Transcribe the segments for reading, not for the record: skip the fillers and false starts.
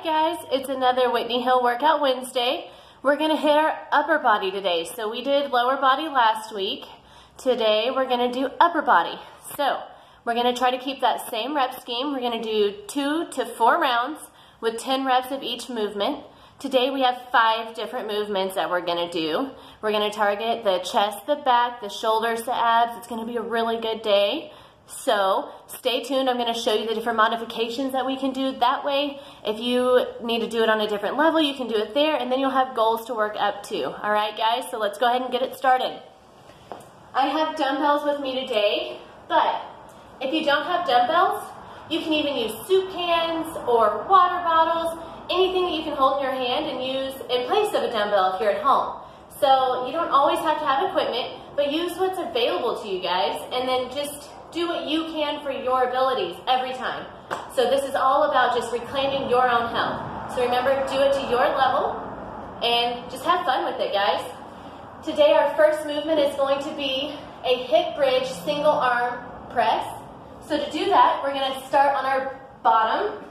right, guys, it's another Whitney Hill Workout Wednesday. We're going to hit our upper body today. So we did lower body last week. Today we're going to do upper body. So we're going to try to keep that same rep scheme. We're going to do 2 to 4 rounds with 10 reps of each movement. Today we have 5 different movements that we're going to do. We're going to target the chest, the back, the shoulders, the abs. It's going to be a really good day. So stay tuned. I'm going to show you the different modifications that we can do that way. If you need to do it on a different level, you can do it there, and then you'll have goals to work up to. All right, guys, so let's go ahead and get it started. I have dumbbells with me today, but if you don't have dumbbells, you can even use soup cans or water bottles, anything that you can hold in your hand and use in place of a dumbbell if you're at home. So you don't always have to have equipment, but use what's available to you guys, and then just do what you can for your abilities every time. So this is all about just reclaiming your own health. So remember, do it to your level and just have fun with it, guys. Today our first movement is going to be a hip bridge single arm press. So to do that, we're going to start on our bottom.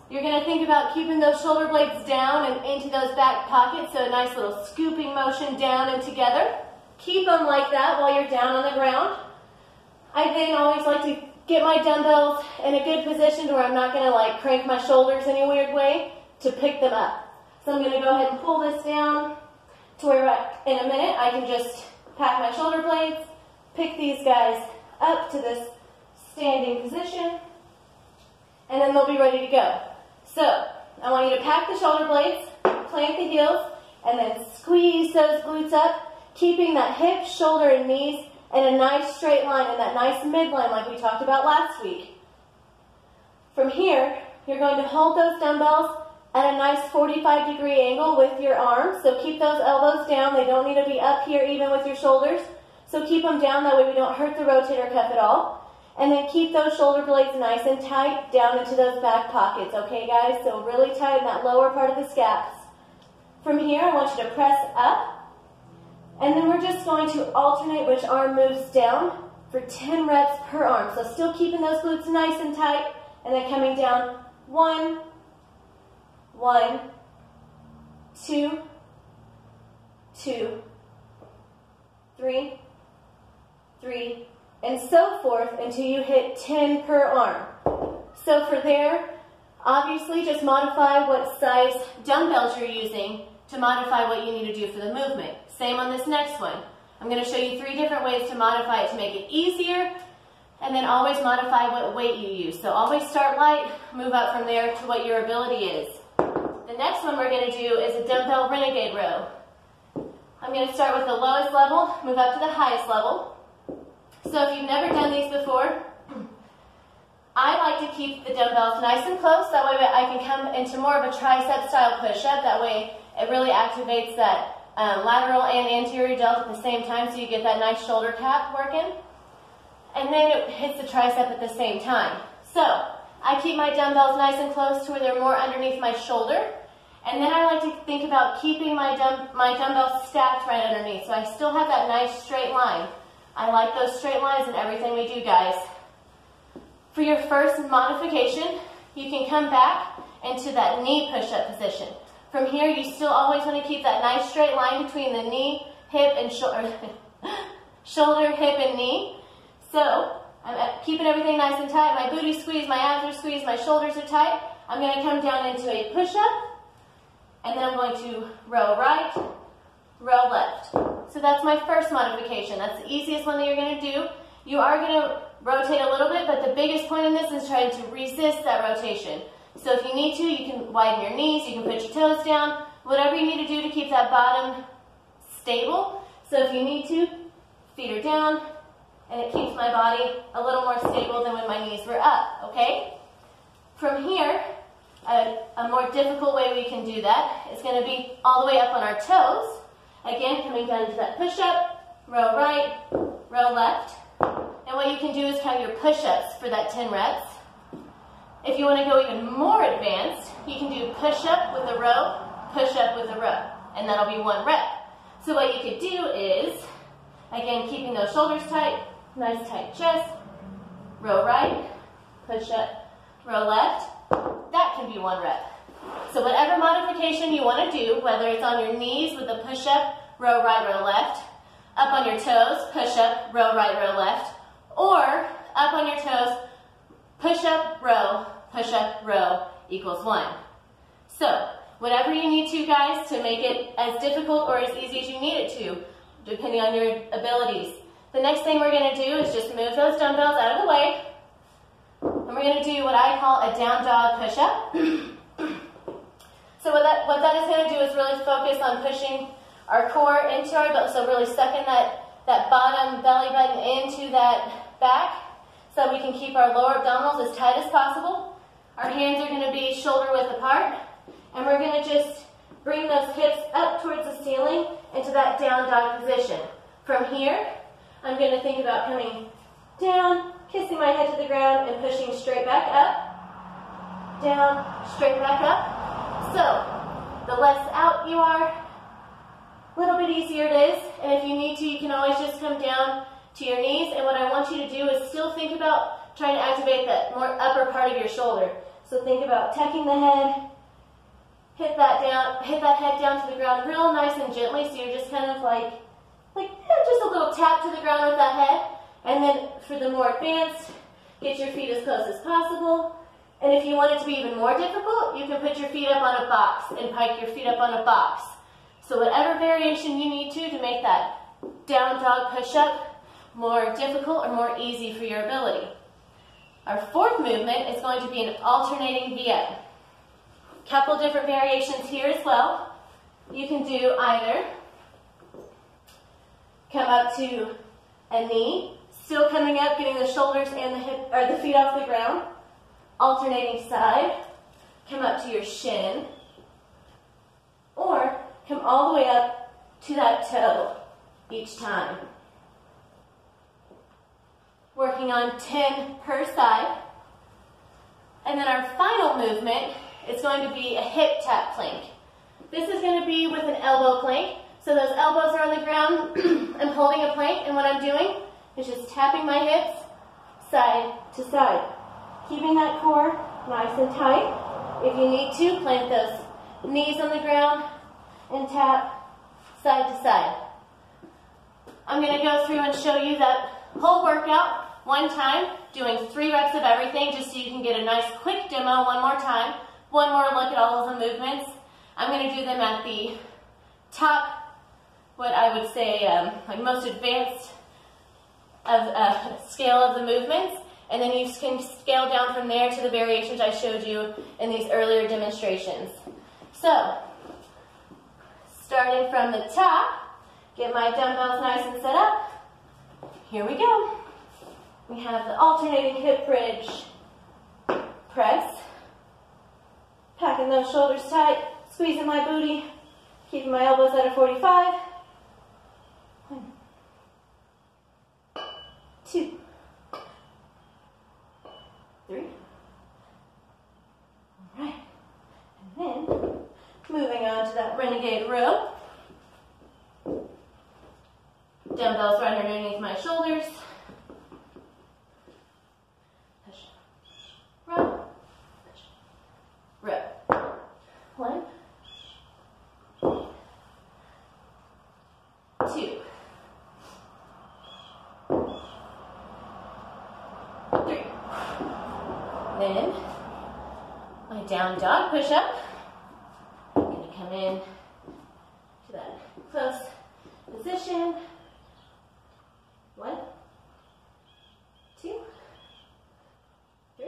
You're going to think about keeping those shoulder blades down and into those back pockets, so a nice little scooping motion down and together. Keep them like that while you're down on the ground. I then always like to get my dumbbells in a good position to where I'm not going to like crank my shoulders any weird way to pick them up. So I'm going to go ahead and pull this down to where in a minute I can just pack my shoulder blades, pick these guys up to this standing position, and then they'll be ready to go. So I want you to pack the shoulder blades, plant the heels, and then squeeze those glutes up, keeping that hip, shoulder, and knees in a nice straight line and that nice midline like we talked about last week. From here, you're going to hold those dumbbells at a nice 45-degree angle with your arms. So keep those elbows down. They don't need to be up here even with your shoulders. So keep them down, that way we don't hurt the rotator cuff at all. And then keep those shoulder blades nice and tight down into those back pockets, okay guys? So really tight in that lower part of the scaps. From here, I want you to press up. And then we're just going to alternate which arm moves down for 10 reps per arm. So still keeping those glutes nice and tight, and then coming down 1, 1, 2, 2, 3, 3, and so forth until you hit 10 per arm. So for there, obviously just modify what size dumbbells you're using to modify what you need to do for the movement. Same on this next one. I'm going to show you 3 different ways to modify it to make it easier, and then always modify what weight you use. So always start light, move up from there to what your ability is. The next one we're going to do is a dumbbell renegade row. I'm going to start with the lowest level, move up to the highest level. So if you've never done these before, I like to keep the dumbbells nice and close, that way I can come into more of a tricep style push-up. That way it really activates that lateral and anterior delt at the same time, so you get that nice shoulder cap working. And then it hits the tricep at the same time. So I keep my dumbbells nice and close to where they're more underneath my shoulder. And then I like to think about keeping my dumbbells stacked right underneath, so I still have that nice straight line. I like those straight lines in everything we do, guys. For your first modification, you can come back into that knee push-up position. From here, you still always want to keep that nice straight line between the knee, hip, and shoulder, hip, and knee. So I'm keeping everything nice and tight. My booty's squeezed, my abs are squeezed, my shoulders are tight. I'm going to come down into a push-up, and then I'm going to row right, row left. So that's my first modification. That's the easiest one that you're going to do. You are going to rotate a little bit, but the biggest point in this is trying to resist that rotation. So if you need to, you can widen your knees, you can put your toes down, whatever you need to do to keep that bottom stable. So if you need to, feet are down, and it keeps my body a little more stable than when my knees were up, okay? From here, a more difficult way we can do that is going to be all the way up on our toes. Again, coming down into that push-up, row right, row left. And what you can do is count your push-ups for that 10 reps. If you want to go even more advanced, you can do push-up with a row, push-up with a row, and that'll be 1 rep. So what you could do is, again, keeping those shoulders tight, nice tight chest, row right, push-up, row left. That can be 1 rep. So whatever modification you want to do, whether it's on your knees with a push-up, row right, row left, up on your toes, push-up, row right, row left, or up on your toes, push-up, row equals 1. So whatever you need to, guys, to make it as difficult or as easy as you need it to, depending on your abilities. The next thing we're going to do is just move those dumbbells out of the way, and we're going to do what I call a down dog push-up. So what that is going to do is really focus on pushing our core into our belly, so really sucking that bottom belly button into that back so that we can keep our lower abdominals as tight as possible. Our hands are going to be shoulder width apart, and we're going to just bring those hips up towards the ceiling into that down dog position. From here, I'm going to think about coming down, kissing my head to the ground, and pushing straight back up, down, straight back up. So the less out you are, a little bit easier it is, and if you need to, you can always just come down to your knees, and what I want you to do is still think about trying to activate that more upper part of your shoulder. So think about tucking the head, hit that head down to the ground real nice and gently, so you're just kind of like just a little tap to the ground with that head, and then for the more advanced, get your feet as close as possible, and if you want it to be even more difficult, you can put your feet up on a box and pike your feet up on a box. So whatever variation you need to make that down dog push-up more difficult or more easy for your ability. Our fourth movement is going to be an alternating V-up. Couple different variations here as well. You can do either come up to a knee, still coming up, getting the shoulders and the feet off the ground. Alternating side, come up to your shin, or come all the way up to that toe each time. Working on 10 per side. And then our final movement is going to be a hip tap plank. This is going to be with an elbow plank. So those elbows are on the ground. I'm holding a plank, and what I'm doing is just tapping my hips side to side. Keeping that core nice and tight. If you need to, plant those knees on the ground and tap side to side. I'm going to go through and show you that whole workout one time, doing 3 reps of everything, just so you can get a nice quick demo one more time. One more look at all of the movements. I'm going to do them at the top, what I would say, like most advanced scale of the movements, and then you can scale down from there to the variations I showed you in these earlier demonstrations. So, starting from the top, get my dumbbells nice and set up. Here we go. We have the alternating hip bridge press. Packing those shoulders tight, squeezing my booty, keeping my elbows at a 45. 1, 2, 3. All right. And then, moving on to that renegade row. Dumbbells right underneath my shoulders. Push, row, push, row. 1, 2, 3. Then, my down dog push-up. I'm going to come in to that close position. 1, 2, 3.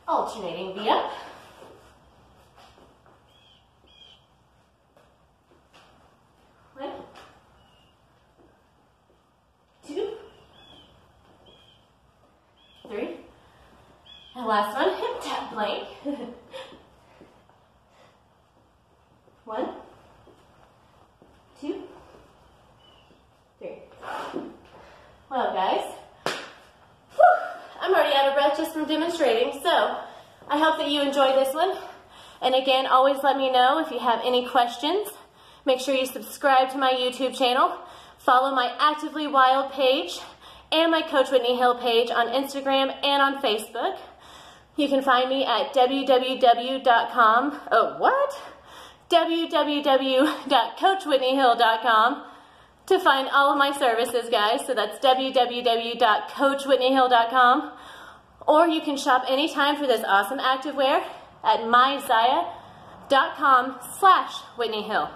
Alternating V-up. 1, 2, 3. And last one, hip tap plank. 1, 2, 3. Well, guys, I'm already out of breath just from demonstrating, so I hope that you enjoy this one. And again, always let me know if you have any questions. Make sure you subscribe to my YouTube channel, follow my Actively Wild page, and my Coach Whitney Hill page on Instagram and on Facebook. You can find me at www.coachwhitneyhill.com to find all of my services, guys. So that's www.coachwhitneyhill.com. Or you can shop anytime for this awesome activewear at myzaya.com/WhitneyHill.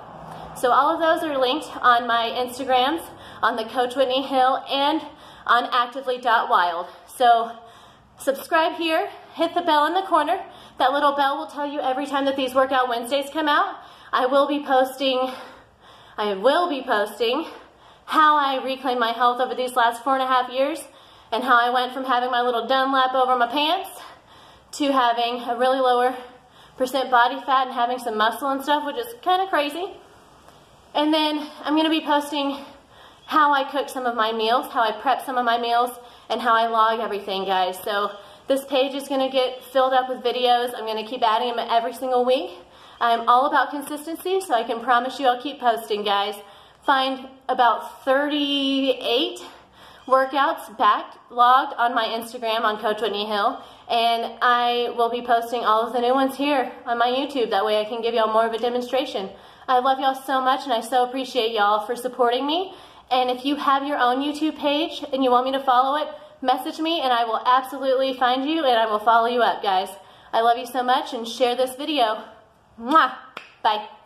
So all of those are linked on my Instagrams, on the Coach Whitney Hill, and on actively.wild. So subscribe here, hit the bell in the corner. That little bell will tell you every time that these Workout Wednesdays come out. I will be posting how I reclaimed my health over these last 4.5 years and how I went from having my little Dunlap over my pants to having a really lower % body fat and having some muscle and stuff, which is kind of crazy. And then I'm going to be posting how I cook some of my meals, how I prep some of my meals, and how I log everything, guys. So this page is going to get filled up with videos. I'm going to keep adding them every single week. I'm all about consistency, so I can promise you I'll keep posting, guys. Find about 38 workouts backlogged on my Instagram on Coach Whitney Hill, and I will be posting all of the new ones here on my YouTube. That way I can give y'all more of a demonstration. I love y'all so much, and I so appreciate y'all for supporting me. And if you have your own YouTube page and you want me to follow it, message me and I will absolutely find you and I will follow you up, guys. I love you so much, and share this video. Mwah! Bye.